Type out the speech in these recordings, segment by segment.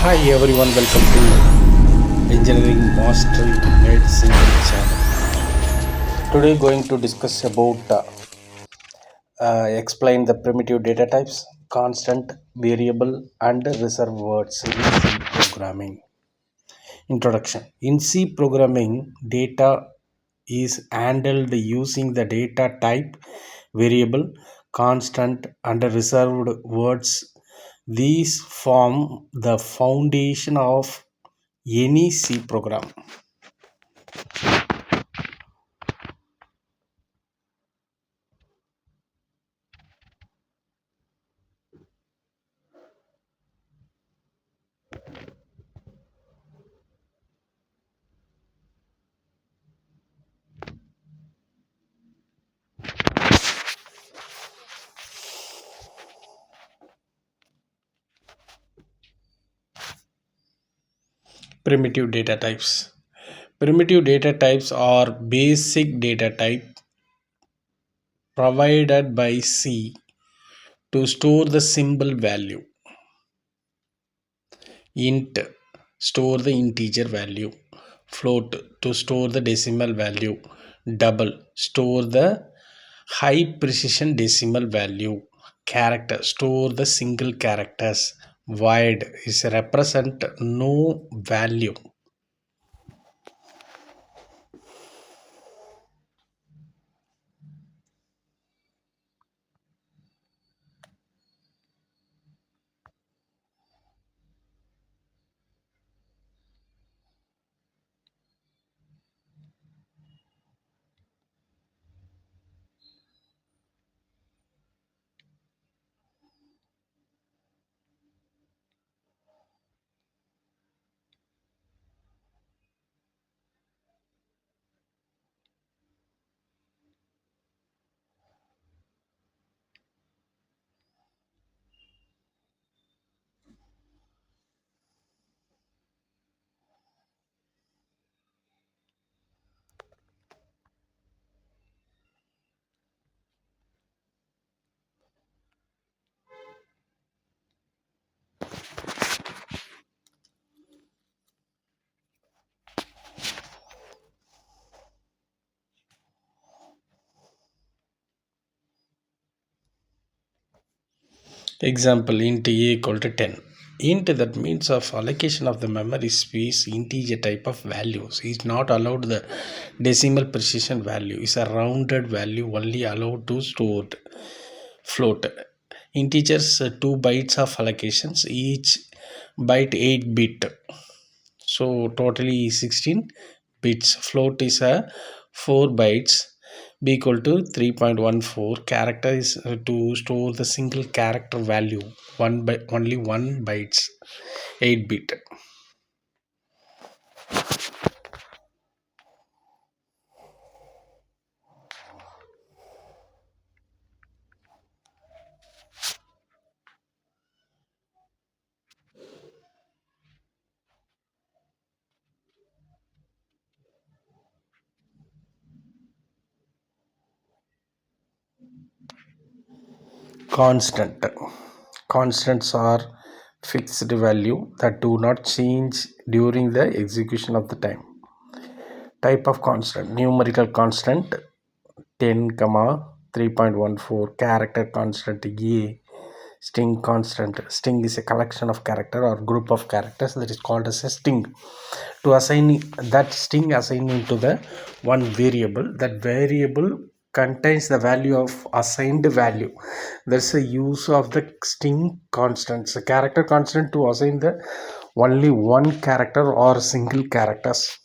Hi everyone, welcome to Engineering Mastery Made Simple channel. Today going to discuss about explain the primitive data types, constant, variable, and reserved words in C programming. Introduction: in C programming, data is handled using the data type, variable, constant, and reserved words. These form the foundation of any C program. Primitive data types. Primitive data types are basic data type provided by C to store the symbol value. Int, store the integer value. Float, to store the decimal value. Double, store the high precision decimal value. Character, store the single characters. Void is represent no value. Example, int a equal to 10. Int, that means of allocation of the memory space, integer type of values is not allowed. The decimal precision value is a rounded value only allowed to stored. Float, integers 2 bytes of allocations, each byte 8 bit, so totally 16 bits. Float is a 4 bytes, b equal to 3.14. Character is to store the single character value, one by only 1 bytes, 8 bit. Constant, constants are fixed value that do not change during the execution of the time. Type of constant: numerical constant 10 comma 3.14, character constant a, string constant. String is a collection of character or group of characters that is called as a string. To assign that string, assign into the one variable, that variable contains the value of assigned value. There's a use of the string constants, a character constant, to assign the only one character or single characters.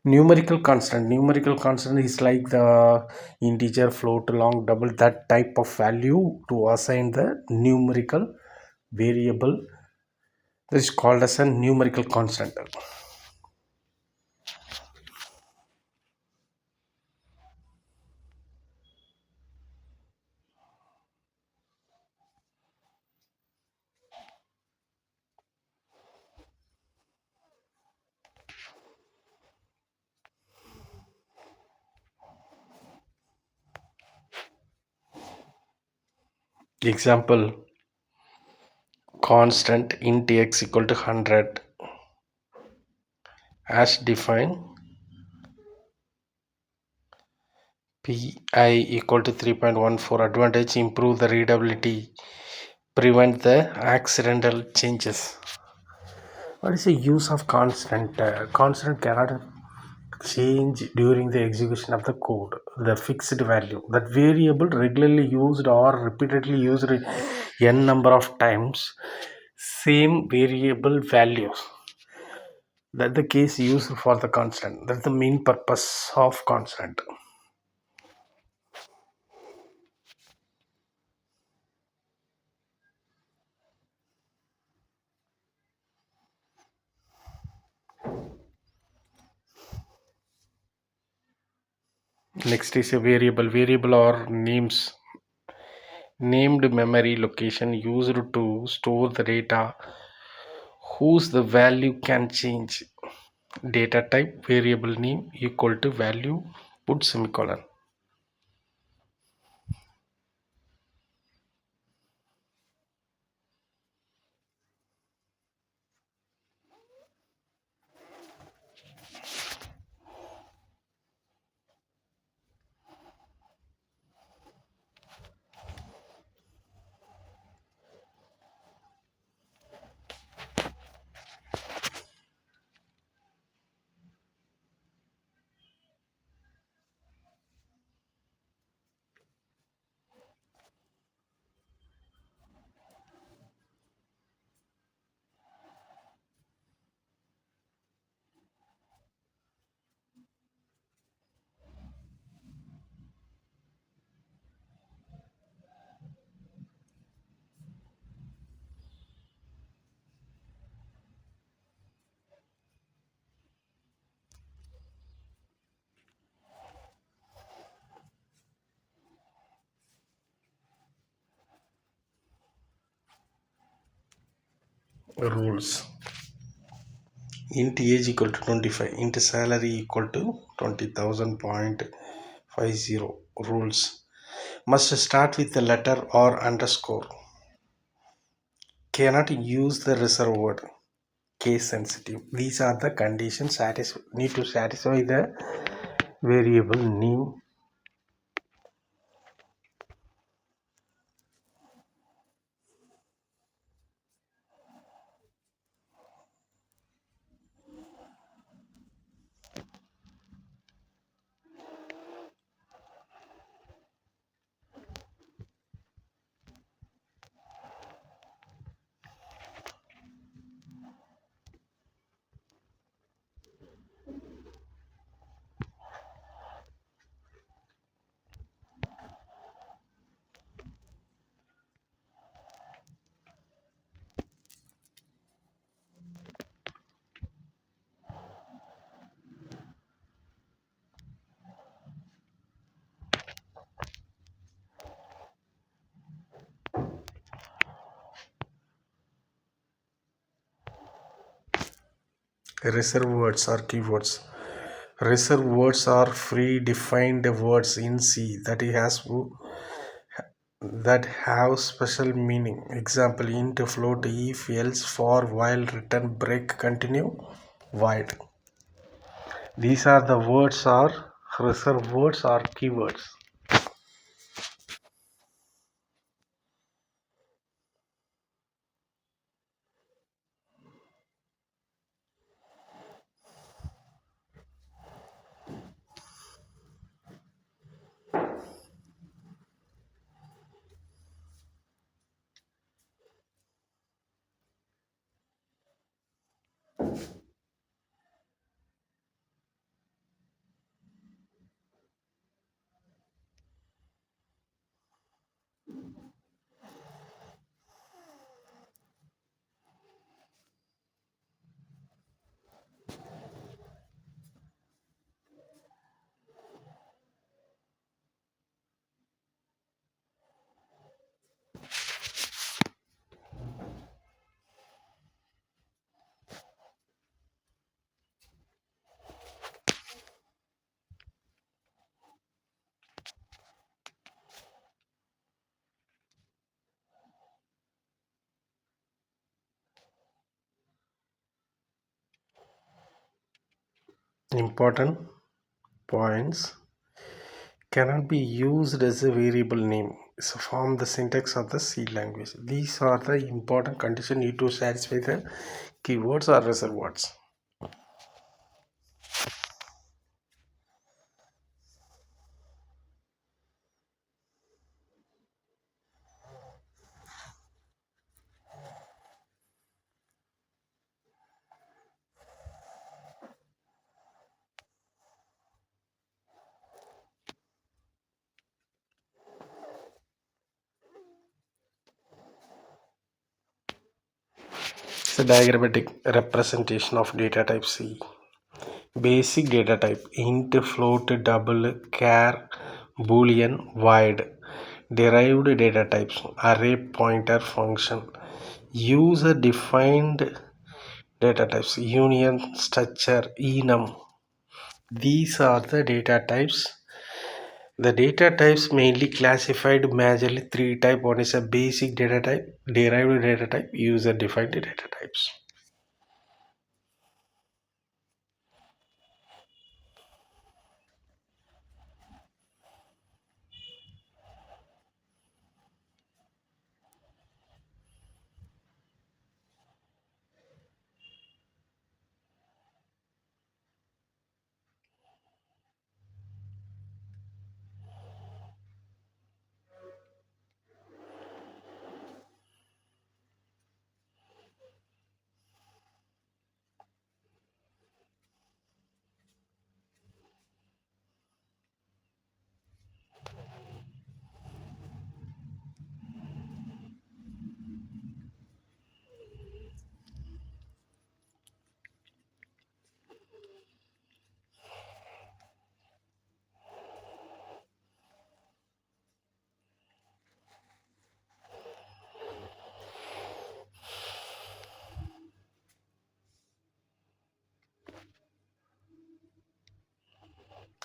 Numerical constant is like the integer, float, long, double, that type of value to assign the numerical variable. This is called as a numerical constant. Example, constant int x equal to 100 as defined, pi equal to 3.14. Advantage: improve the readability, prevent the accidental changes. What is the use of constant? Constant cannot change during the execution of the code. The fixed value, that variable regularly used or repeatedly used n number of times, same variable values. That's the case used for the constant. That's the main purpose of constant. Next is a variable. Variable or names, named memory location used to store the data whose the value can change. Data type variable name equal to value, put semicolon. Rules: int age equal to 25, int salary equal to 20,000.50. Rules: must start with a letter or underscore, cannot use the reserved word, case sensitive. These are the conditions need to satisfy the variable name. Reserved words or keywords. Reserved words are free-defined words in C that have special meaning. Example: int, float, if, else, for, while, return, break, continue, void. These are the words or reserved words or keywords. Important points cannot be used as a variable name. So form the syntax of the C language. These are the important conditions need to satisfy the keywords or reserved words. It's a diagrammatic representation of data type C. Basic data type int, float, double, char, boolean, void. Derived data types array, pointer, function. User defined data types union, structure, enum. These are the data types. The data types mainly classified majorly three types. One is a basic data type, derived data type, user defined data types.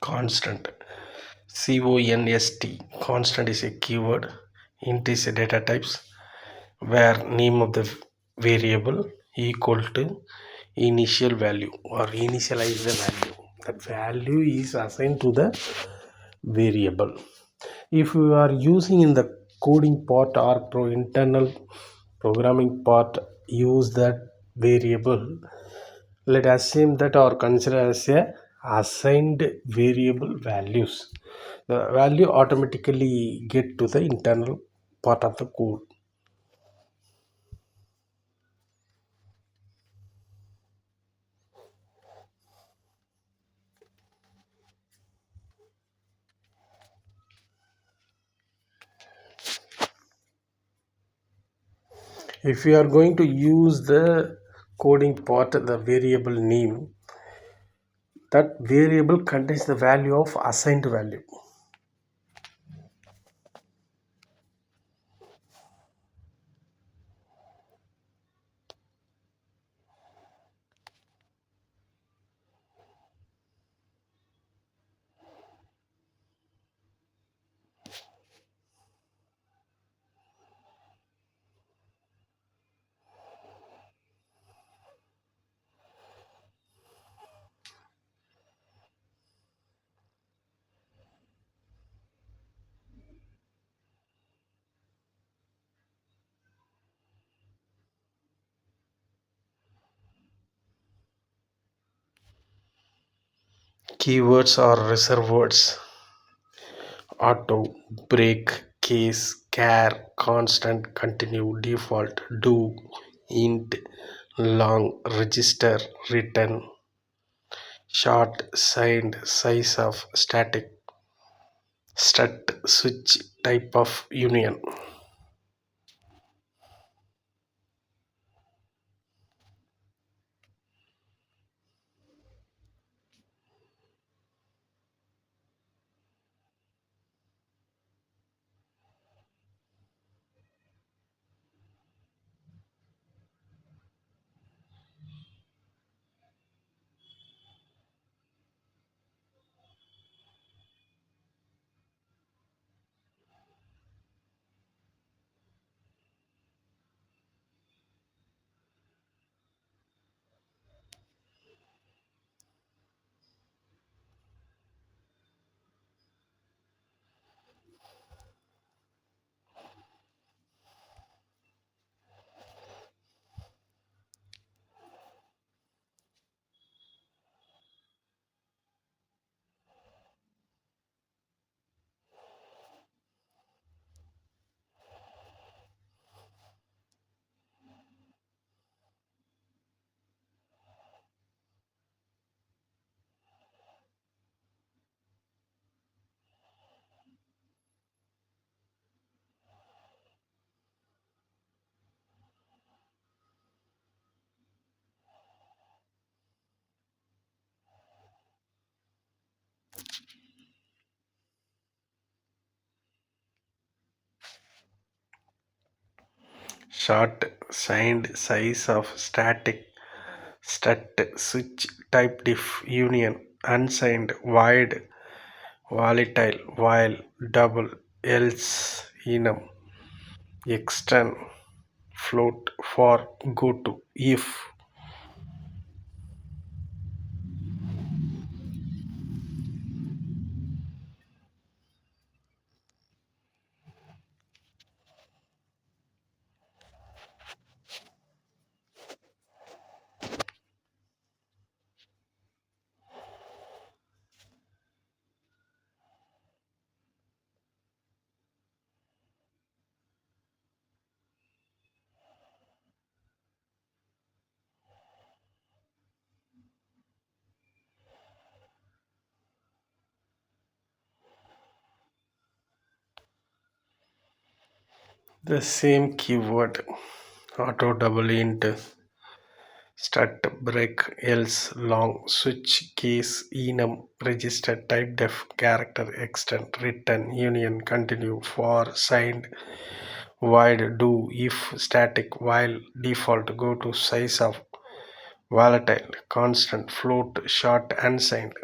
Constant. CONST. Constant is a keyword. Int is a data types where name of the variable equal to initial value or initialize the value. That value is assigned to the variable. If you are using in the coding part or internal programming part, use that variable. Let us assume that or consider as a assigned variable values. The value automatically get to the internal part of the code. If you are going to use the coding part, the variable name, that variable contains the value of assigned value. Keywords or reserved words: auto, break, case, char, constant, continue, default, do, int, long, register, return, short, signed, size of, static, strut, switch, type of, union. short signed size of static stat switch type diff union unsigned void volatile while double else enum extern float for go to if the same keyword auto double int start break else long switch case enum register type def character extend return union continue for signed void do if static while default go to size of volatile constant float short unsigned.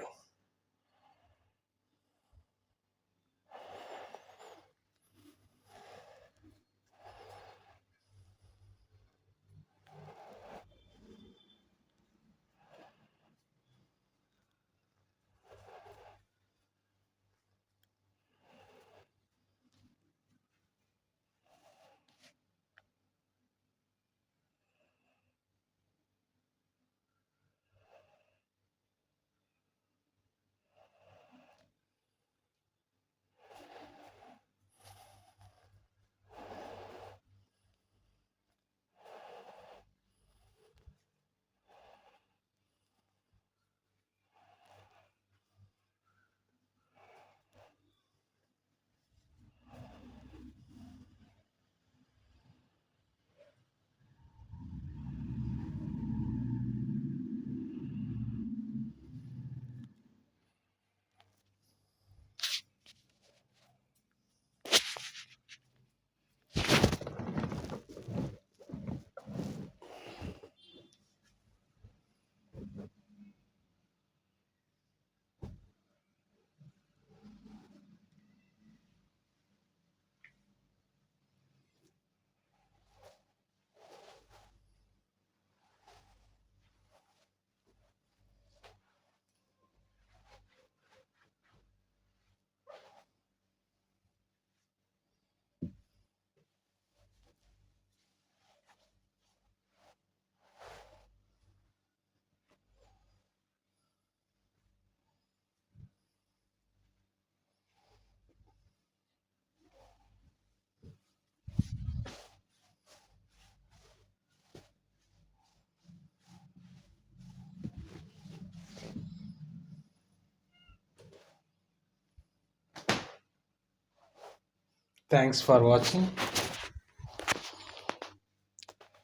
Thanks for watching.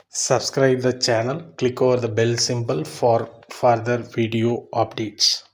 Subscribe the channel, click over the bell symbol for further video updates.